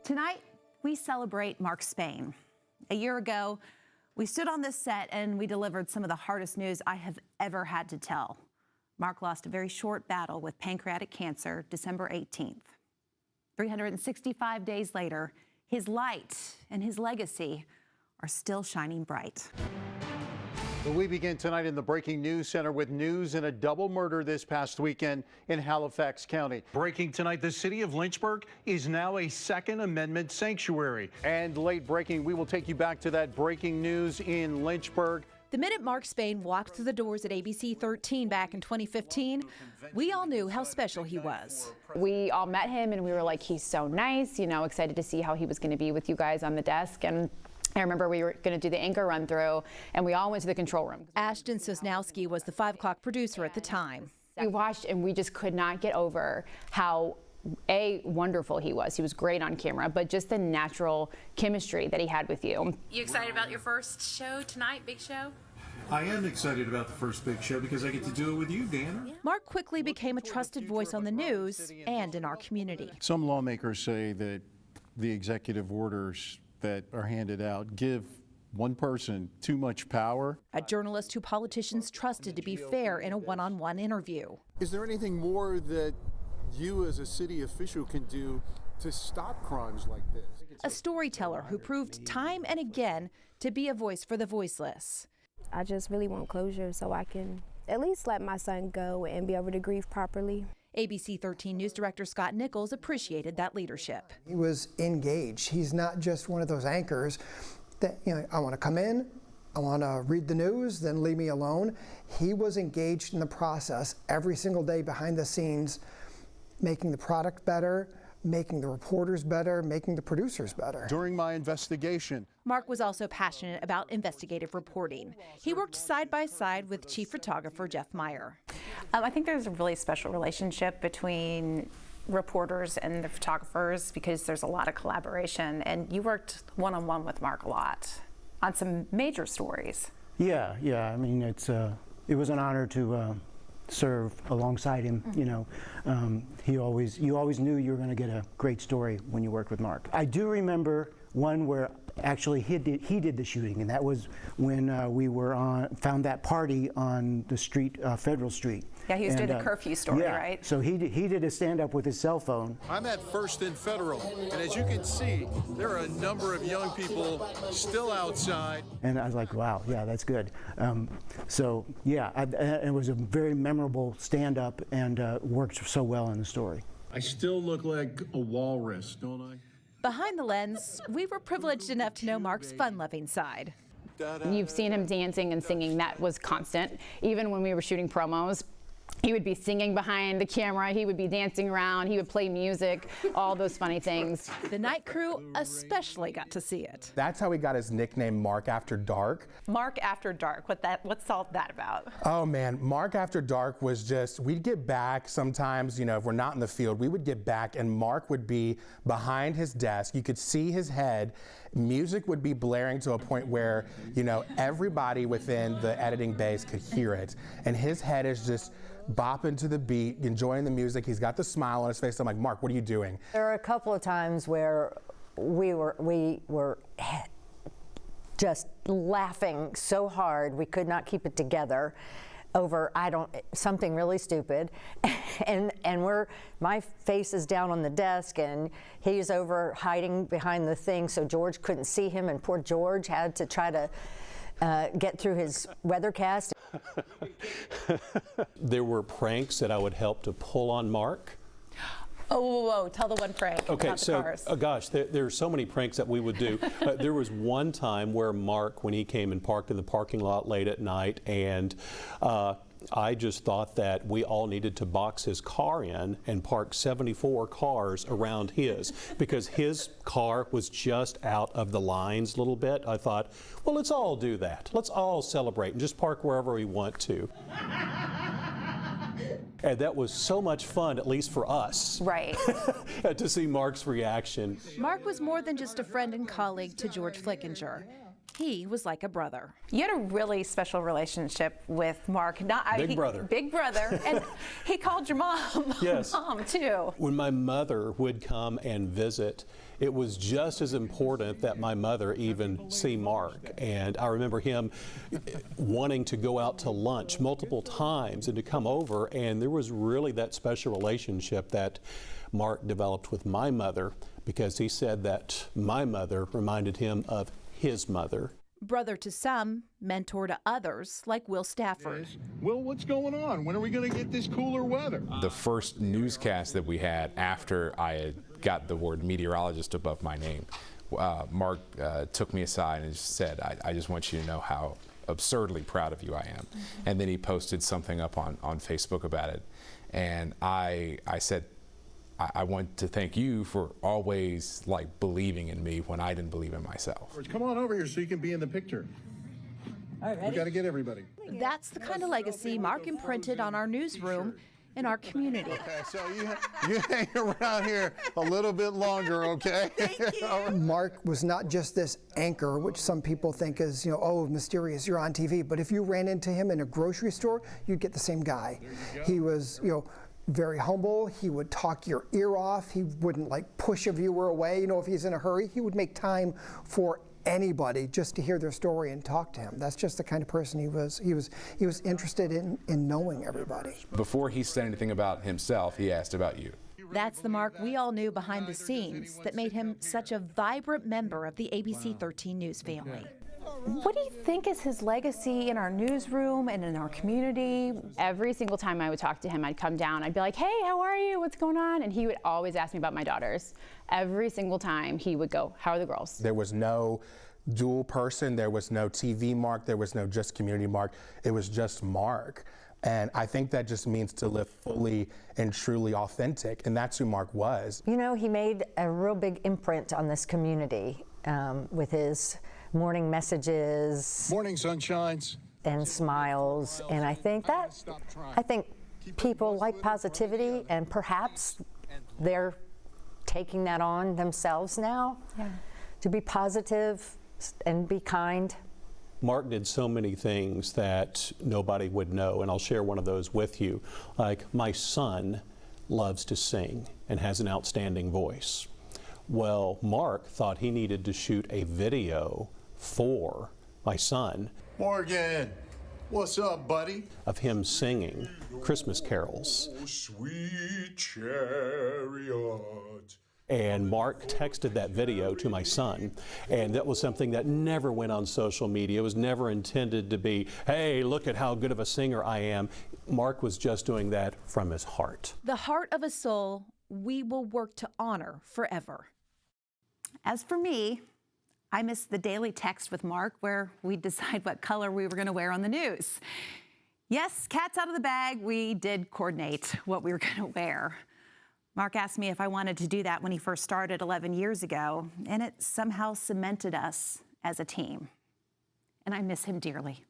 Tonight, we celebrate Mark Spain. A year ago, we stood on this set and we delivered some of the hardest news I have ever had to tell. Mark lost a very short battle with pancreatic cancer December 18th. 365 days later, his light and his legacy are still shining bright. Well, we begin tonight in the Breaking News Center with news in a double murder this past weekend in Halifax County. Breaking tonight, the city of Lynchburg is now a Second Amendment sanctuary. And late breaking, we will take you back to that breaking news in Lynchburg. The minute Mark Spain walked through the doors at ABC13 back in 2015, we all knew how special he was. We all met him and we were like, he's so nice, you know, excited to see how he was going to be with you guys on the desk. And I remember we were going to do the anchor run through and we all went to the control room. Ashton Sosnowski was the 5 o'clock producer at the time. We watched and we just could not get over how wonderful he was. He was great on camera, but just the natural chemistry that he had with you. You excited about your first show tonight, big show? I am excited about the first big show because I get to do it with you, Dana. Mark quickly became a trusted voice on the news and in our community. Some lawmakers say that the executive orders that are handed out give one person too much power. A journalist who politicians trusted to be fair in a one-on-one interview. Is there anything more that you as a city official can do to stop crimes like this? A storyteller who proved time and again to be a voice for the voiceless. I just really want closure so I can at least let my son go and be able to grieve properly. ABC13 News Director Scott Nichols appreciated that leadership. He was engaged. He's not just one of those anchors that, you know, I want to come in, I want to read the news, then leave me alone. He was engaged in the process every single day behind the scenes, making the product better, making the reporters better, making the producers better. During my investigation, Mark was also passionate about investigative reporting. He worked side by side with chief photographer Jeff Meyer. I think there's a really special relationship between reporters and the photographers because there's a lot of collaboration, and you worked one-on-one with Mark a lot on some major stories. Yeah. I mean, it was an honor to serve alongside him. You know, you always knew you were going to get a great story when you worked with Mark. I do remember one where actually he did the shooting, and that was when we were found that party on the street, Federal Street. Yeah, he was doing the curfew story, yeah, right? So he did a stand-up with his cell phone. I'm at First and Federal, and as you can see, there are a number of young people still outside. And I was like, wow, yeah, that's good. So yeah, it was a very memorable stand-up and worked so well in the story. I still look like a walrus, don't I? Behind the lens, we were privileged enough to know Mark's fun-loving side. You've seen him dancing and singing. That was constant. Even when we were shooting promos, he would be singing behind the camera, he would be dancing around, he would play music, all those funny things. The night crew especially got to see it. That's how he got his nickname Mark After Dark. Mark After Dark, what's all that about? Oh man, Mark After Dark was just, we'd get back sometimes, you know, if we're not in the field, we would get back and Mark would be behind his desk. You could see his head. Music would be blaring to a point where, you know, everybody within the editing base could hear it. And his head is just bopping to the beat, enjoying the music. He's got the smile on his face. I'm like, Mark, what are you doing? There are a couple of times where we were just laughing so hard we could not keep it together over something really stupid, and my face is down on the desk and he's over hiding behind the thing so George couldn't see him, and poor George had to try to get through his weathercast. There were pranks that I would help to pull on Mark. Oh, tell the one prank. Okay, so gosh, there are so many pranks that we would do. There was one time where Mark, when he came and parked in the parking lot late at night, and I just thought that we all needed to box his car in and park 74 cars around his, because his car was just out of the lines a little bit. I thought, well, let's all do that. Let's all celebrate and just park wherever we want to. And that was so much fun, at least for us. Right. To see Mark's reaction. Mark was more than just a friend and colleague to George Flickinger. He was like a brother. You had a really special relationship with Mark. Big brother. Big brother. And he called your mom. Yes. Mom, too. When my mother would come and visit, it was just as important that my mother even see Mark. And I remember him wanting to go out to lunch multiple times and to come over. And there was really that special relationship that Mark developed with my mother, because he said that my mother reminded him of his mother. Brother to some, mentor to others, like Will Stafford. Will, what's going on? When are we going to get this cooler weather? The first newscast that we had after I had got the word meteorologist above my name, Mark took me aside and just said, I just want you to know how absurdly proud of you I am. And then he posted something up on Facebook about it. And I said, I want to thank you for always believing in me when I didn't believe in myself. Come on over here so you can be in the picture. We got to get everybody. That's the kind of legacy Mark imprinted on our newsroom and our community. Okay, so you hang around here a little bit longer, okay? Mark was not just this anchor, which some people think is, oh, mysterious, you're on TV. But if you ran into him in a grocery store, you'd get the same guy. He was, very humble. He would talk your ear off. He wouldn't push a viewer away. If he's in a hurry, he would make time for anybody just to hear their story and talk to him. That's just the kind of person he was. He was interested in knowing everybody. Before he said anything about himself, he asked about you. That's the Mark we all knew behind the scenes that made him such a vibrant member of the ABC13 news family. What do you think is his legacy in our newsroom and in our community? Every single time I would talk to him, I'd come down, I'd be like, hey, how are you? What's going on? And he would always ask me about my daughters. Every single time he would go, how are the girls? There was no dual person, there was no TV Mark, there was no just community Mark, it was just Mark. And I think that just means to live fully and truly authentic, and that's who Mark was. He made a real big imprint on this community with his morning messages, morning sunshines, and smiles. And I think people like positivity, and perhaps they're taking that on themselves now, to be positive and be kind. Mark did so many things that nobody would know, and I'll share one of those with you. Like, my son loves to sing and has an outstanding voice. Well, Mark thought he needed to shoot a video for my son. Morgan, what's up, buddy? Of him singing Christmas carols. Oh, sweet chariot. And Mark texted that video to my son, and that was something that never went on social media. It was never intended to be, hey, look at how good of a singer I am. Mark was just doing that from his heart. The heart of a soul we will work to honor forever. As for me, I miss the daily text with Mark where we'd decide what color we were going to wear on the news. Yes, cat's out of the bag. We did coordinate what we were going to wear. Mark asked me if I wanted to do that when he first started 11 years ago, and it somehow cemented us as a team. And I miss him dearly.